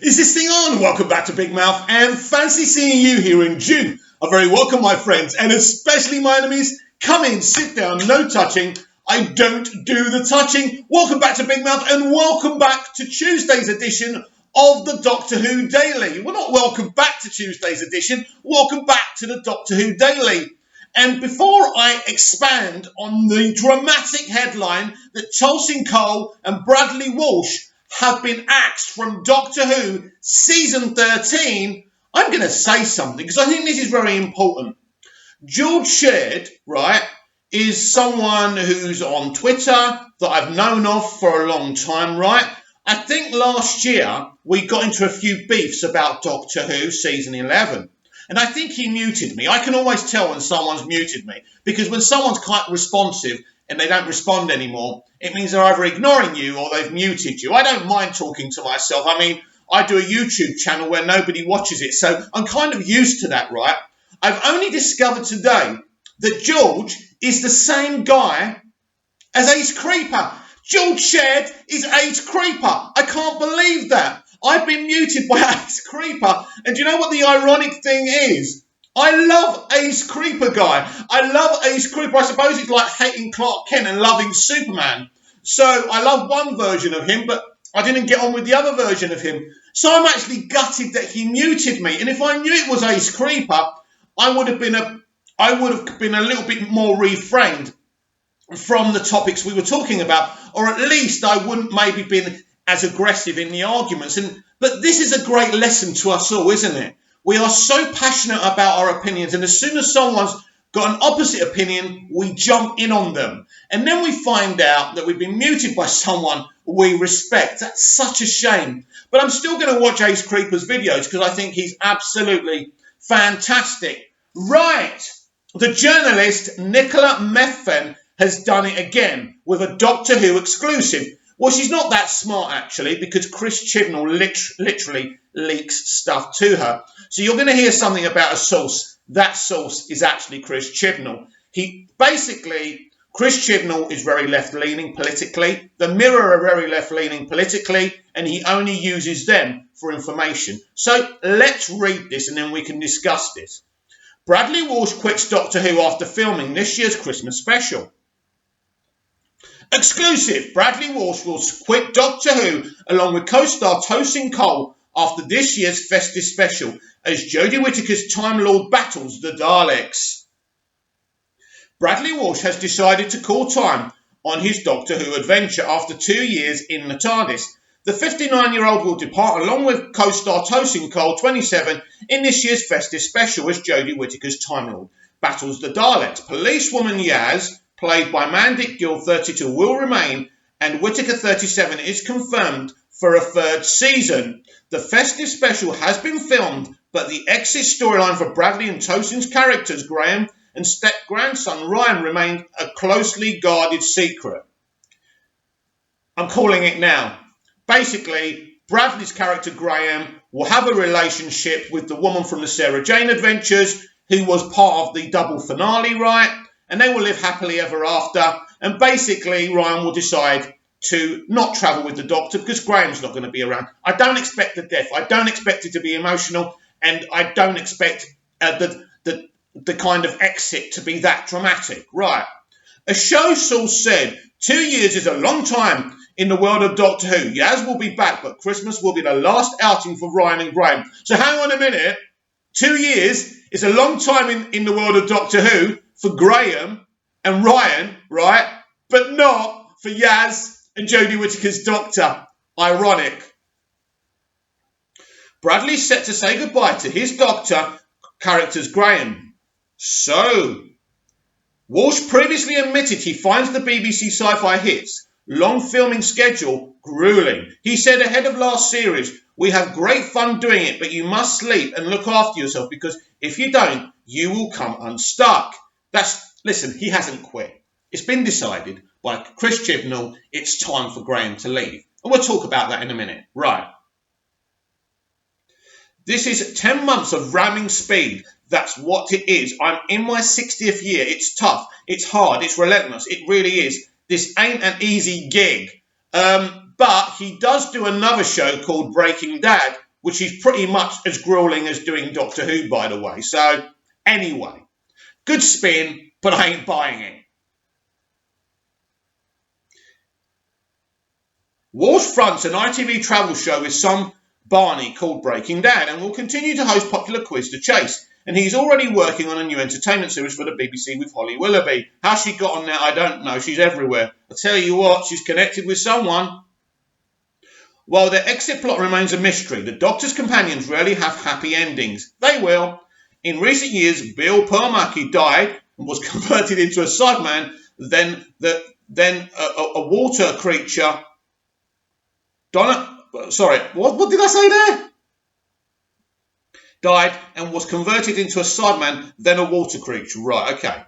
Is this thing on? Welcome back to Big Mouth and fancy seeing you here in June. A very welcome, my friends, and especially my enemies. Come in, sit down, no touching. I don't do the touching. Welcome back to Big Mouth and welcome back to Tuesday's edition of the Doctor Who Daily. Well, not welcome back to Tuesday's edition, welcome back to the Doctor Who Daily. And before I expand on the dramatic headline that Tosin Cole and Bradley Walsh have been axed from Doctor Who season 13, I'm going to say something because I think this is very important. George Sherd, right, is someone who's on Twitter that I've known of for a long time, right? I think last year we got into a few beefs about Doctor Who season 11. And I think he muted me. I can always tell when someone's muted me because when someone's quite responsive and they don't respond anymore, it means they're either ignoring you or they've muted you. I don't mind talking to myself. I mean, I do a YouTube channel where nobody watches it, so I'm kind of used to that, right? I've only discovered today that George is the same guy as Ace Creeper. George Sherd is Ace Creeper. I can't believe that. I've been muted by Ace Creeper. And do you know what the ironic thing is? I love Ace Creeper guy. I love Ace Creeper. I suppose it's like hating Clark Kent and loving Superman. So I love one version of him, but I didn't get on with the other version of him. So I'm actually gutted that he muted me. And if I knew it was Ace Creeper, I would have been a little bit more refrained from the topics we were talking about, or at least I wouldn't maybe been as aggressive in the arguments. But this is a great lesson to us all, isn't it? We are so passionate about our opinions, and as soon as someone's got an opposite opinion, we jump in on them. And then we find out that we've been muted by someone we respect. That's such a shame. But I'm still going to watch Ace Creeper's videos because I think he's absolutely fantastic. Right. The journalist Nicola Methven has done it again with a Doctor Who exclusive. Well, she's not that smart, actually, because Chris Chibnall literally leaks stuff to her. So you're going to hear something about a source. That source is actually Chris Chibnall. Chris Chibnall is very left-leaning politically. The Mirror are very left-leaning politically, and he only uses them for information. So let's read this, and then we can discuss this. Bradley Walsh quits Doctor Who after filming this year's Christmas special. Exclusive, Bradley Walsh will quit Doctor Who along with co-star Tosin Cole after this year's festive special as Jodie Whittaker's Time Lord battles the Daleks. Bradley Walsh has decided to call time on his Doctor Who adventure after 2 years in the TARDIS. The 59-year-old will depart along with co-star Tosin Cole, 27, in this year's festive special as Jodie Whittaker's Time Lord battles the Daleks. Policewoman Yaz, played by Mandik Gill, 32, will remain, and Whittaker, 37, is confirmed for a third season. The festive special has been filmed, but the exit storyline for Bradley and Tosin's characters, Graham and step-grandson Ryan, remained a closely guarded secret. I'm calling it now. Basically, Bradley's character, Graham, will have a relationship with the woman from the Sarah Jane Adventures, who was part of the double finale, right? And they will live happily ever after. And basically, Ryan will decide to not travel with the Doctor because Graham's not going to be around. I don't expect the death. I don't expect it to be emotional. And I don't expect the kind of exit to be that dramatic. Right. A show source said 2 years is a long time in the world of Doctor Who. Yaz will be back, but Christmas will be the last outing for Ryan and Graham. So hang on a minute. 2 years is a long time in the world of Doctor Who for Graham and Ryan, right? But not for Yaz and Jodie Whittaker's Doctor. Ironic. Bradley's set to say goodbye to his Doctor characters, Graham. So, Walsh previously admitted he finds the BBC Sci-Fi hits long filming schedule grueling. He said ahead of last series, "We have great fun doing it, but you must sleep and look after yourself because if you don't, you will come unstuck." Listen, he hasn't quit. It's been decided by Chris Chibnall it's time for Graham to leave. And we'll talk about that in a minute. Right. This is 10 months of ramming speed. That's what it is. I'm in my 60th year. It's tough. It's hard. It's relentless. It really is. This ain't an easy gig. But he does do another show called Breaking Dad, which is pretty much as grueling as doing Doctor Who, by the way. So, anyway, good spin, but I ain't buying it. Walsh fronts an ITV travel show with Sam Barney called Breaking Dad and will continue to host popular Quiz the Chase. And he's already working on a new entertainment series for the BBC with Holly Willoughby. How she got on there, I don't know. She's everywhere. I tell you what, she's connected with someone. While their exit plot remains a mystery, the Doctor's companions rarely have happy endings. They will. In recent years, Bill Purmaki died and was converted into a Cyberman, then a water creature. What did I say there? Died and was converted into a Cyberman, then a water creature. Right, okay.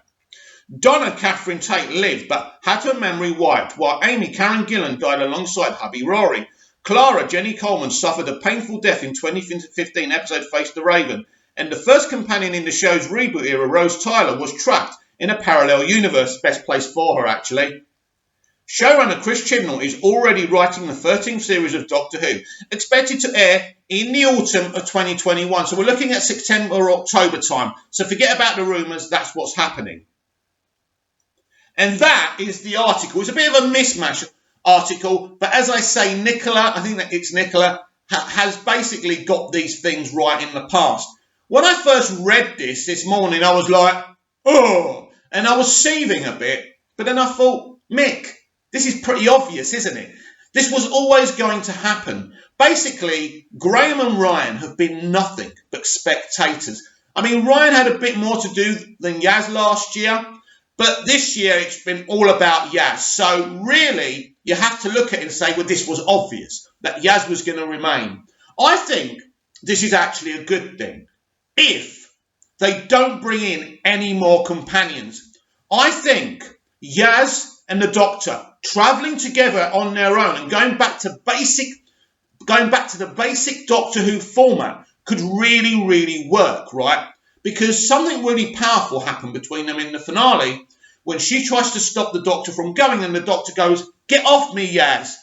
Donna Catherine Tate lived but had her memory wiped, while Amy Karen Gillan died alongside hubby Rory. Clara Jenny Coleman suffered a painful death in 2015 episode Face the Raven, and the first companion in the show's reboot era, Rose Tyler, was trapped in a parallel universe. Best place for her, actually. Showrunner Chris Chibnall is already writing the 13th series of Doctor Who, expected to air in the autumn of 2021. So we're looking at September or October time. So forget about the rumours, that's what's happening. And that is the article. It's a bit of a mismatch article, but as I say, Nicola, I think that it's Nicola, has basically got these things right in the past. When I first read this morning, I was like, oh, and I was seething a bit, but then I thought, Mick, this is pretty obvious, isn't it? This was always going to happen. Basically, Graham and Ryan have been nothing but spectators. I mean, Ryan had a bit more to do than Yaz last year, but this year it's been all about Yaz. So really, you have to look at it and say, well, this was obvious, that Yaz was going to remain. I think this is actually a good thing. If they don't bring in any more companions, I think Yaz and the Doctor travelling together on their own and going back to the basic Doctor Who format could really, really work, right? Because something really powerful happened between them in the finale when she tries to stop the Doctor from going and the Doctor goes, "Get off me, Yaz."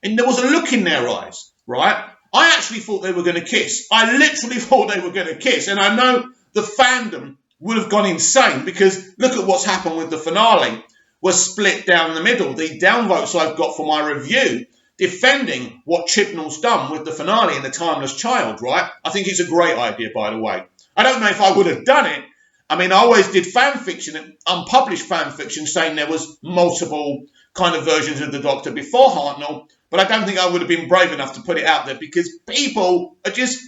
And there was a look in their eyes, right? I actually thought they were going to kiss. I literally thought they were going to kiss. And I know the fandom would have gone insane because look at what's happened with the finale. We're split down the middle. The downvotes I've got for my review defending what Chibnall's done with the finale and The Timeless Child, right? I think it's a great idea, by the way. I don't know if I would have done it. I mean, I always did fan fiction, unpublished fan fiction, saying there was multiple kind of versions of the Doctor before Hartnell, but I don't think I would have been brave enough to put it out there because people are just,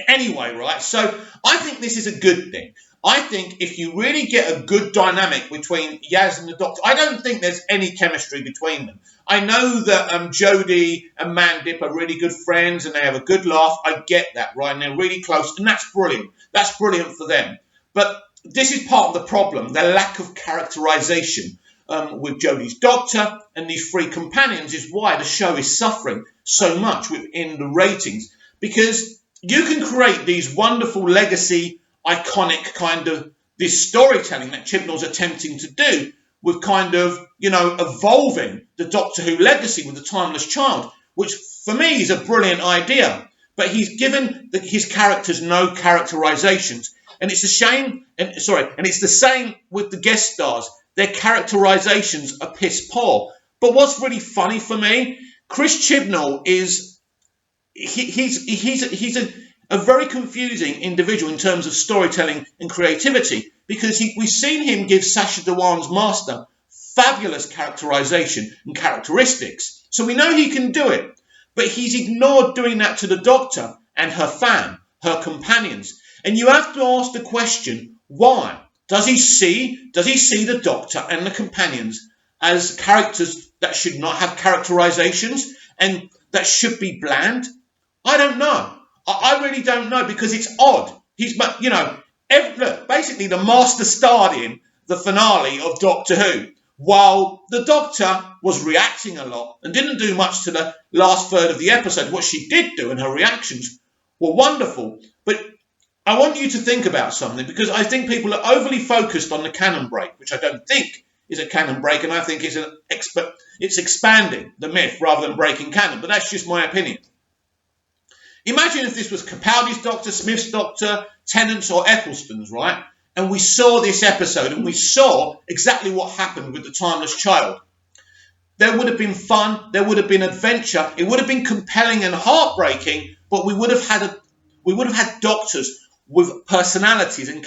Anyway, right? So I think this is a good thing. I think if you really get a good dynamic between Yaz and the Doctor, I don't think there's any chemistry between them. I know that Jodie and Mandip are really good friends and they have a good laugh. I get that, right? And they're really close, and that's brilliant. That's brilliant for them. But this is part of the problem, the lack of characterization with Jodie's Doctor and these three companions is why the show is suffering so much within the ratings. Because you can create these wonderful legacy, iconic kind of this storytelling that Chibnall's attempting to do with kind of, evolving the Doctor Who legacy with The Timeless Child, which for me is a brilliant idea. But he's given his characters no characterizations. And it's a shame, and it's the same with the guest stars. Their characterizations are piss poor. But what's really funny for me, Chris Chibnall is, he's a very confusing individual in terms of storytelling and creativity, because we've seen him give Sacha Dhawan's Master fabulous characterization and characteristics. So we know he can do it, but he's ignored doing that to the Doctor and her fam, her companions. And you have to ask the question, why? Does he see the Doctor and the companions as characters that should not have characterizations and that should be bland? I don't know. I really don't know, because it's odd. Basically the Master starred in the finale of Doctor Who, while the Doctor was reacting a lot and didn't do much to the last third of the episode. What she did do and her reactions were wonderful. But I want you to think about something, because I think people are overly focused on the canon break, which I don't think is a canon break, and I think it's expanding the myth rather than breaking canon. But that's just my opinion. Imagine if this was Capaldi's Doctor, Smith's Doctor, Tennant's or Eccleston's, right? And we saw this episode and we saw exactly what happened with the Timeless Child. There would have been fun, there would have been adventure, it would have been compelling and heartbreaking, but we would have had doctors with personalities and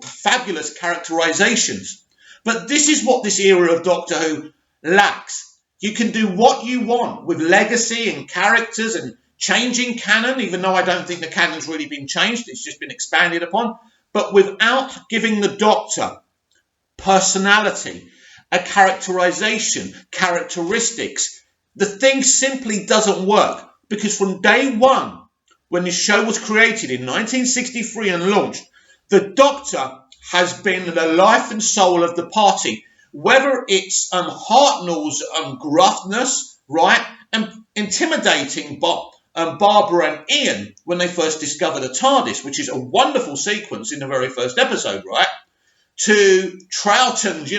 fabulous characterizations. But this is what this era of Doctor Who lacks. You can do what you want with legacy and characters and changing canon, even though I don't think the canon's really been changed, it's just been expanded upon, but without giving the Doctor personality, a characterization, characteristics. The thing simply doesn't work, because from day one, when this show was created in 1963 and launched, the Doctor has been the life and soul of the party, whether it's Hartnell's gruffness, right, and intimidating Barbara and Ian when they first discover the TARDIS, which is a wonderful sequence in the very first episode, right, to Troughton's,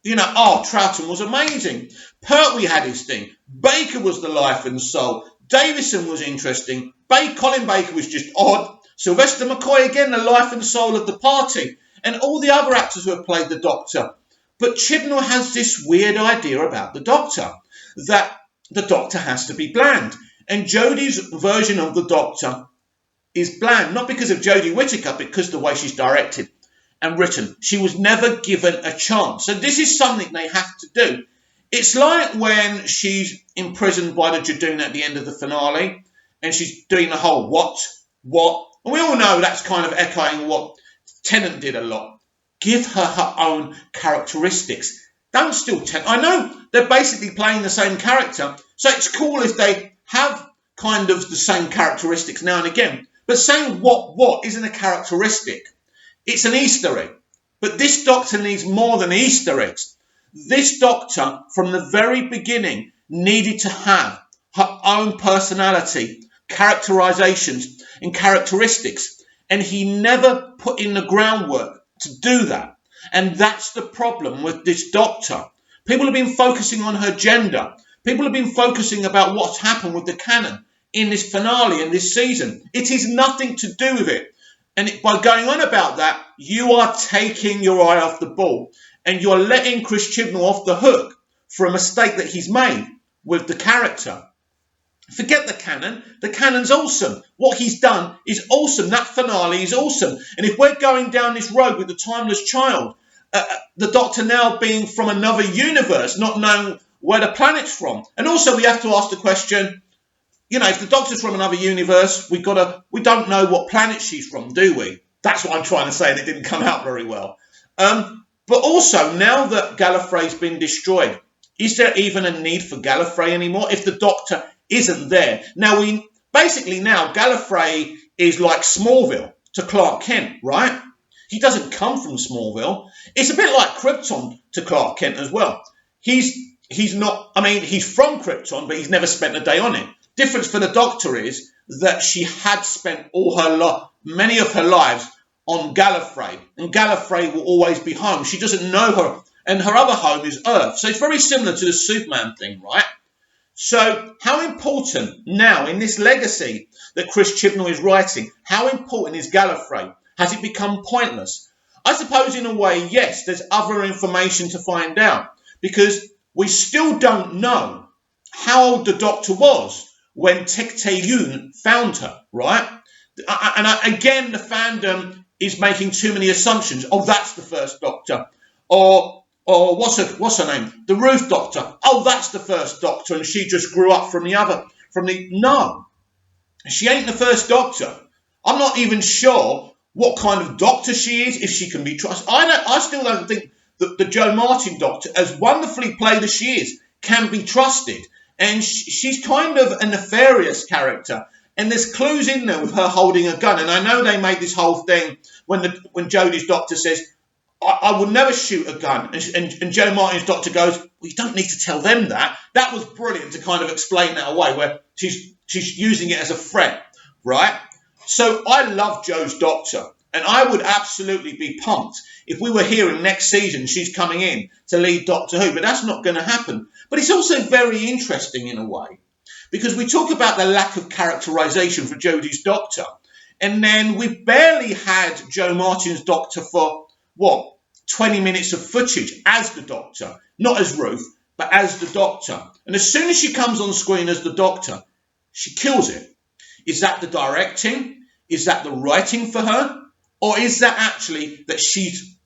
Troughton was amazing. Pertwee had his thing. Baker was the life and soul. Davison was interesting. Colin Baker was just odd. Sylvester McCoy, again, the life and soul of the party. And all the other actors who have played the Doctor. But Chibnall has this weird idea about the Doctor, that the Doctor has to be bland. And Jodie's version of the Doctor is bland, not because of Jodie Whittaker, but because of the way she's directed and written. She was never given a chance. So this is something they have to do. It's like when she's imprisoned by the Jadoon at the end of the finale, and she's doing the whole what. And we all know that's kind of echoing what Tennant did a lot. Give her her own characteristics. Don't steal Tennant. I know they're basically playing the same character, so it's cool if they have kind of the same characteristics now and again. But saying what isn't a characteristic. It's an Easter egg. But this Doctor needs more than Easter eggs. This Doctor, from the very beginning, needed to have her own personality, characterizations, and characteristics. And he never put in the groundwork to do that. And that's the problem with this Doctor. People have been focusing on her gender. People have been focusing about what's happened with the canon in this finale and this season. It is nothing to do with it. And by going on about that, you are taking your eye off the ball. And you're letting Chris Chibnall off the hook for a mistake that he's made with the character. Forget the canon. The canon's awesome. What he's done is awesome. That finale is awesome. And if we're going down this road with the Timeless Child, the Doctor now being from another universe, not knowing where the planet's from. And also we have to ask the question, if the Doctor's from another universe, we don't know what planet she's from, do we? That's what I'm trying to say, and it didn't come out very well. But also, now that Gallifrey's been destroyed, is there even a need for Gallifrey anymore if the Doctor isn't there? Now, Gallifrey is like Smallville to Clark Kent, right? He doesn't come from Smallville. It's a bit like Krypton to Clark Kent as well. He's from Krypton, but he's never spent a day on it. Difference for the Doctor is that she had spent many of her lives on Gallifrey, and Gallifrey will always be home. She doesn't know her, and her other home is Earth. So it's very similar to the Superman thing, right? So how important now in this legacy that Chris Chibnall is writing, how important is Gallifrey? Has it become pointless? I suppose in a way, yes, there's other information to find out, because we still don't know how old the Doctor was when Tecteun found her, right? Again, the fandom is making too many assumptions. Oh, that's the first Doctor. Or what's her name? The Ruth Doctor. Oh, that's the first Doctor, and she just grew up No. She ain't the first Doctor. I'm not even sure what kind of Doctor she is, if she can be trusted. I still don't think that the Jo Martin Doctor, as wonderfully played as she is, can be trusted. And she's kind of a nefarious character. And there's clues in there with her holding a gun. And I know they made this whole thing when Jodie's Doctor says, I will never shoot a gun. And Jo Martin's Doctor goes, well, you don't need to tell them that. That was brilliant to kind of explain that away, where she's using it as a threat, right? So I love Jo's Doctor. And I would absolutely be pumped if we were hearing next season she's coming in to lead Doctor Who, but that's not going to happen. But it's also very interesting in a way, because we talk about the lack of characterisation for Jodie's Doctor, and then we barely had Jo Martin's Doctor for, 20 minutes of footage as the Doctor, not as Ruth, but as the Doctor. And as soon as she comes on screen as the Doctor, she kills it. Is that the directing? Is that the writing for her? Or is that actually that she's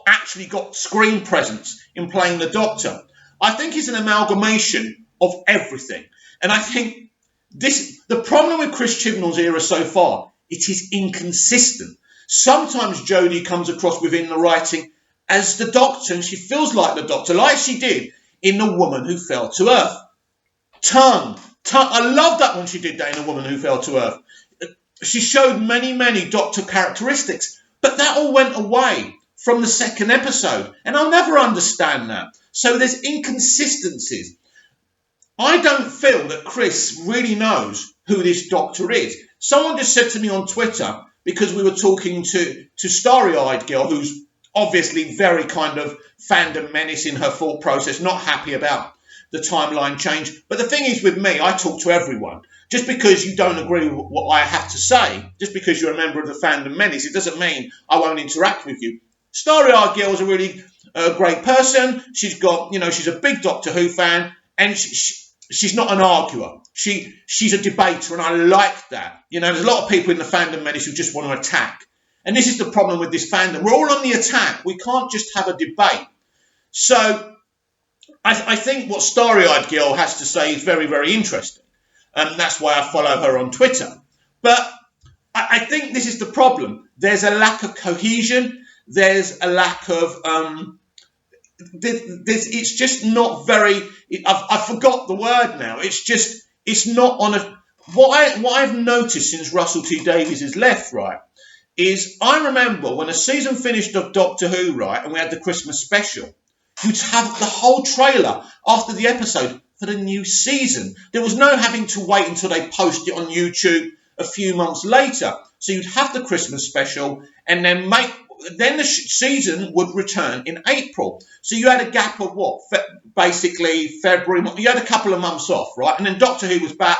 actually got screen presence in playing the Doctor? I think it's an amalgamation of everything. And I think the problem with Chris Chibnall's era so far, it is inconsistent. Sometimes Jodie comes across within the writing as the Doctor, and she feels like the Doctor, like she did in The Woman Who Fell to Earth. Tongue. I love that when she did that in A Woman Who Fell to Earth. She showed many Doctor characteristics, but that all went away from the second episode, and I'll never understand that. So there's inconsistencies. I don't feel that Chris really knows who this Doctor is. Someone just said to me on Twitter, because we were talking to Starry-Eyed Girl, who's obviously very kind of fandom menace in her thought process, not happy about the timeline change. But the thing is with me, I talk to everyone. Just because you don't agree with what I have to say, just because you're a member of the fandom menace, it doesn't mean I won't interact with you. Starry-Eyed Girl is a really great person. She's got, she's a big Doctor Who fan, and she's not an arguer. She's a debater, and I like that. There's a lot of people in the fandom menace who just want to attack. And this is the problem with this fandom. We're all on the attack. We can't just have a debate. So I think what Starry-Eyed Girl has to say is very, very interesting. And that's why I follow her on Twitter. But I think this is the problem. There's a lack of cohesion. There's a lack of... it's just not very... I forgot the word now. It's not on a... What I've noticed since Russell T Davies has left, right, is I remember when a season finished of Doctor Who, right, and we had the Christmas special, you'd have the whole trailer after the episode for the new season. There was no having to wait until they post it on YouTube a few months later. So you'd have the Christmas special, and then the season would return in April. So you had a gap of basically February. You had a couple of months off, right? And then Doctor Who was back.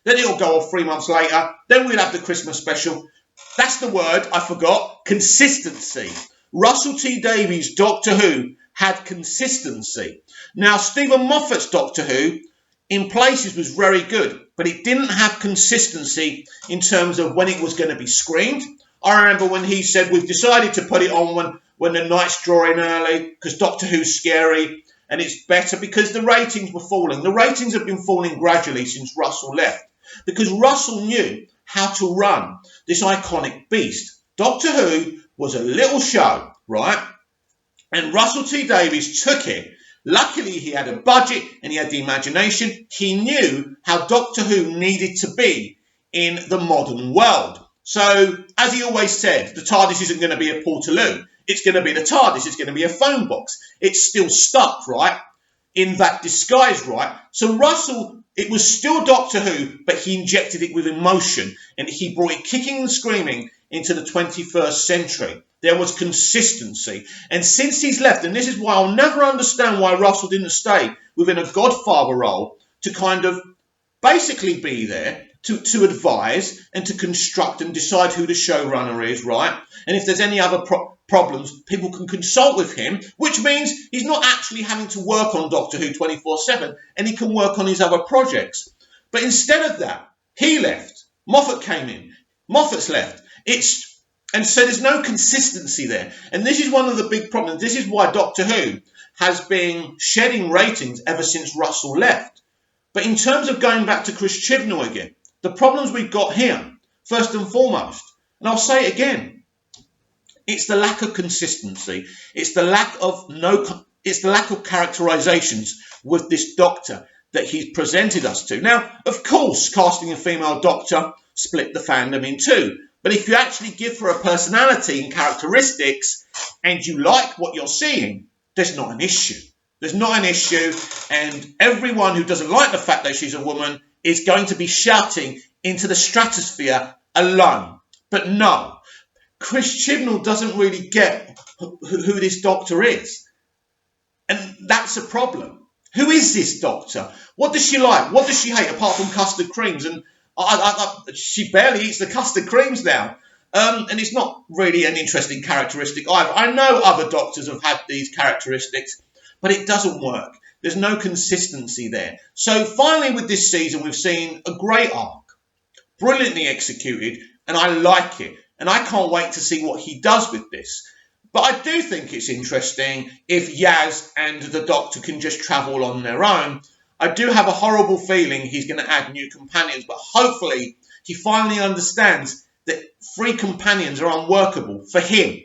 Then it'll go off 3 months later. Then we'll have the Christmas special. That's the word I forgot. Consistency. Russell T Davies' Doctor Who had consistency. Now, Stephen Moffat's Doctor Who, in places, was very good, but it didn't have consistency in terms of when it was going to be screened. I remember when he said, we've decided to put it on when the night's drawing early, because Doctor Who's scary, and it's better because the ratings were falling. The ratings have been falling gradually since Russell left, because Russell knew how to run this iconic beast. Doctor Who was a little show, right? And Russell T Davies took it. Luckily, he had a budget and he had the imagination. He knew how Doctor Who needed to be in the modern world. So, as he always said, the TARDIS isn't going to be a Portaloo. It's going to be the TARDIS. It's going to be a phone box. It's still stuck, right, in that disguise, right? So Russell, it was still Doctor Who, but he injected it with emotion, and he brought it kicking and screaming into the 21st century. There was consistency. And since he's left, and this is why I'll never understand why Russell didn't stay within a Godfather role to kind of basically be there to advise and to construct and decide who the showrunner is, right? And if there's any other problems, people can consult with him, which means he's not actually having to work on Doctor Who 24/7, and he can work on his other projects. But instead of that, he left. Moffat came in. Moffat's left. And so there's no consistency there. And this is one of the big problems. This is why Doctor Who has been shedding ratings ever since Russell left. But in terms of going back to Chris Chibnall again, the problems we've got here, first and foremost, and I'll say it again, it's the lack of consistency. It's the lack of characterizations with this Doctor that he's presented us to. Now, of course, casting a female Doctor split the fandom in two. But if you actually give her a personality and characteristics and you like what you're seeing, there's not an issue. There's not an issue. And everyone who doesn't like the fact that she's a woman is going to be shouting into the stratosphere alone. But no, Chris Chibnall doesn't really get who this doctor is. And that's a problem. Who is this doctor? What does she like? What does she hate apart from custard creams? And she barely eats the custard creams now. And it's not really an interesting characteristic either. I know other doctors have had these characteristics, but it doesn't work. There's no consistency there. So finally with this season, we've seen a great arc, brilliantly executed, and I like it. And I can't wait to see what he does with this. But I do think it's interesting if Yaz and the Doctor can just travel on their own. I do have a horrible feeling he's going to add new companions, but hopefully he finally understands that 3 companions are unworkable for him.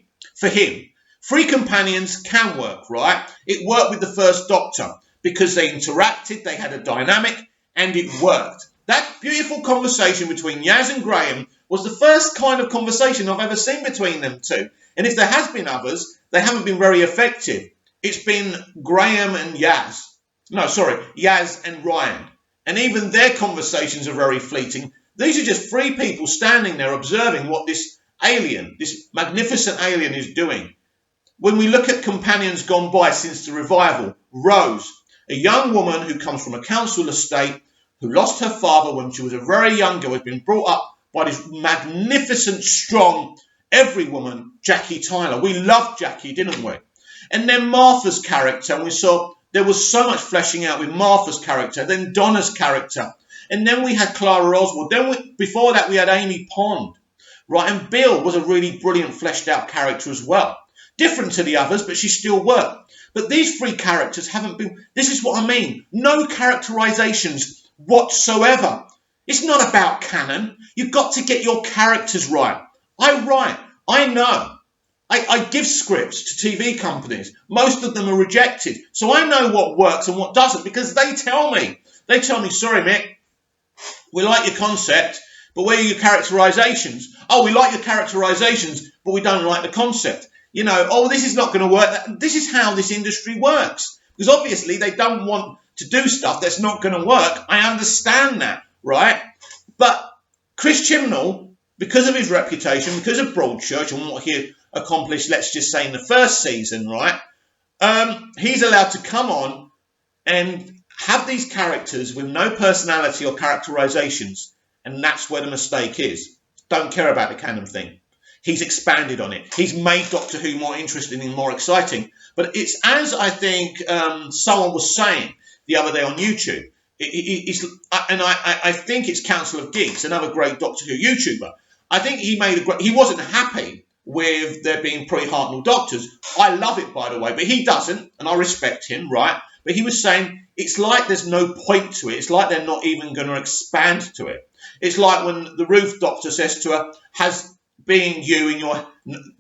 Free companions can work, right? It worked with the first Doctor because they interacted, they had a dynamic, and it worked. That beautiful conversation between Yaz and Graham was the first kind of conversation I've ever seen between them two. And if there has been others, they haven't been very effective. It's been Graham and Yaz. No, sorry, Yaz and Ryan. And even their conversations are very fleeting. These are just 3 people standing there observing what this alien, this magnificent alien is doing. When we look at companions gone by since the revival, Rose, a young woman who comes from a council estate, who lost her father when she was a very young girl, has been brought up by this magnificent, strong, every woman, Jackie Tyler. We loved Jackie, didn't we? And then Martha's character, and we saw there was so much fleshing out with Martha's character, then Donna's character, and then we had Clara Oswald. Then before that, we had Amy Pond, right? And Bill was a really brilliant, fleshed out character as well. Different to the others, but she still worked. But these 3 characters haven't been, this is what I mean, no characterizations whatsoever. It's not about canon. You've got to get your characters right. I write, I know. I give scripts to TV companies. Most of them are rejected. So I know what works and what doesn't because they tell me. They tell me, sorry, Mick, we like your concept, but where are your characterizations? Oh, we like your characterizations, but we don't like the concept. You know, oh, this is not going to work. This is how this industry works. Because obviously they don't want to do stuff that's not going to work. I understand that, right? But Chris Chibnall, because of his reputation, because of Broadchurch and what he accomplished, let's just say in the first season, right? He's allowed to come on and have these characters with no personality or characterizations. And that's where the mistake is. Don't care about the canon thing. He's expanded on it. He's made Doctor Who more interesting and more exciting. But it's as I think someone was saying the other day on YouTube. I think it's Council of Geeks, another great Doctor Who YouTuber. I think he wasn't happy with there being pre-Hartnell Doctors. I love it, by the way, but he doesn't, and I respect him, right? But he was saying it's like there's no point to it. It's like they're not even going to expand to it. It's like when the Ruth Doctor says to her, has being you in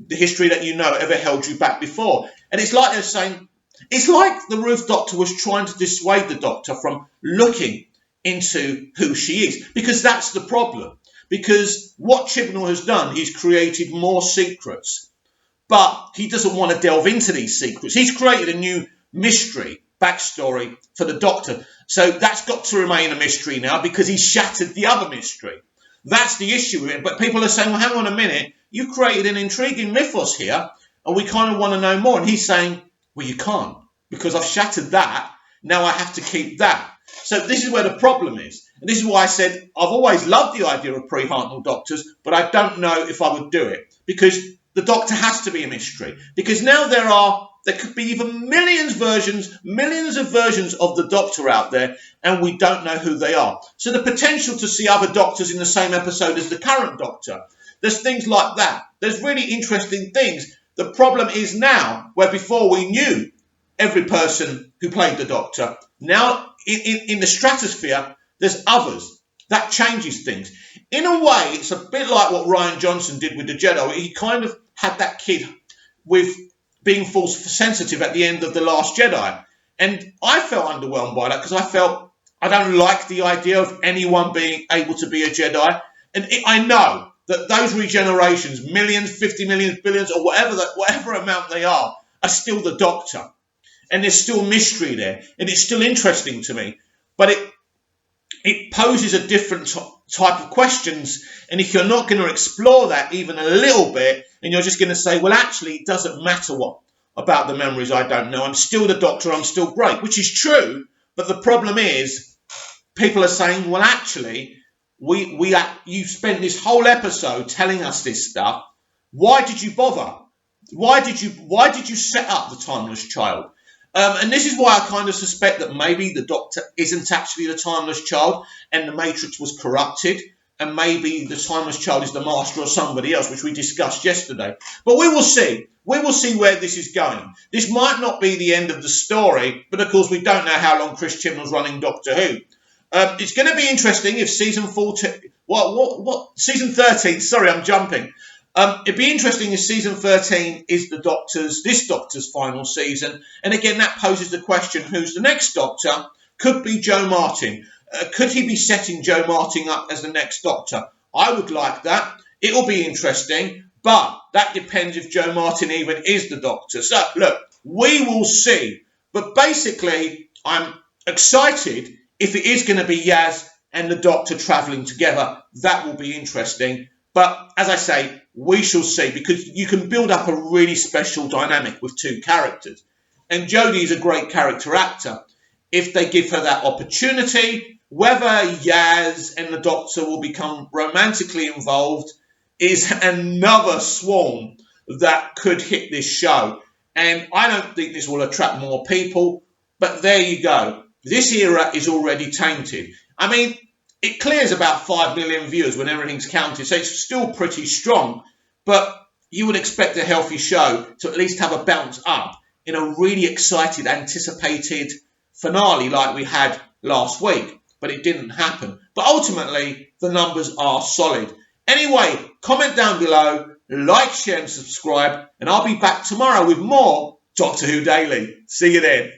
the history that you know ever held you back before? And it's like they're saying, it's like the Ruth Doctor was trying to dissuade the Doctor from looking into who she is, because that's the problem. Because what Chibnall has done, he's created more secrets, but he doesn't want to delve into these secrets. He's created a new mystery backstory for the Doctor. So that's got to remain a mystery now because he's shattered the other mystery. That's the issue with it. But people are saying, well, hang on a minute. You created an intriguing mythos here, and we kind of want to know more. And he's saying, well, you can't, because I've shattered that. Now I have to keep that. So this is where the problem is. And this is why I said I've always loved the idea of pre-Hartnell Doctors, but I don't know if I would do it. Because the Doctor has to be a mystery. Because now there could be even millions of versions of the Doctor out there, and we don't know who they are. So the potential to see other Doctors in the same episode as the current Doctor, there's things like that. There's really interesting things. The problem is now, where before we knew every person who played the Doctor, now in the stratosphere, there's others. That changes things. In a way, it's a bit like what Rian Johnson did with the Jedi. He kind of had that kid with being force sensitive at the end of The Last Jedi. And I felt underwhelmed by that because I felt I don't like the idea of anyone being able to be a Jedi. And I know that those regenerations, millions, 50 million, billions, or whatever amount they are still the Doctor. And there's still mystery there. And it's still interesting to me. But it poses a different type of questions. And if you're not going to explore that even a little bit, and you're just going to say, well, actually, it doesn't matter what about the memories I don't know. I'm still the Doctor. I'm still great, which is true. But the problem is people are saying, well, actually, you spent this whole episode telling us this stuff. Why did you bother? Why did you set up the Timeless Child? And this is why I kind of suspect that maybe the Doctor isn't actually the Timeless Child and the Matrix was corrupted, and maybe the Timeless Child is the Master or somebody else, which we discussed yesterday. But we will see. We will see where this is going. This might not be the end of the story, but of course we don't know how long Chris Chibnall's running Doctor Who. It's going to be interesting if season 14... Season 13, sorry, I'm jumping. It'd be interesting if season 13 is this Doctor's final season. And again, that poses the question, who's the next Doctor? Could be Joe Martin. Could he be setting Joe Martin up as the next Doctor? I would like that. It'll be interesting, but that depends if Joe Martin even is the Doctor. So, look, we will see. But basically, I'm excited if it is going to be Yaz and the Doctor travelling together. That will be interesting. But as I say, we shall see, because you can build up a really special dynamic with two characters. And Jodie is a great character actor. If they give her that opportunity, whether Yaz and the Doctor will become romantically involved is another swarm that could hit this show. And I don't think this will attract more people, but there you go. This era is already tainted. I mean, it clears about 5 million viewers when everything's counted, so it's still pretty strong. But you would expect a healthy show to at least have a bounce up in a really excited, anticipated finale like we had last week. But it didn't happen. But ultimately, the numbers are solid. Anyway, comment down below, like, share and subscribe, and I'll be back tomorrow with more Doctor Who Daily. See you then.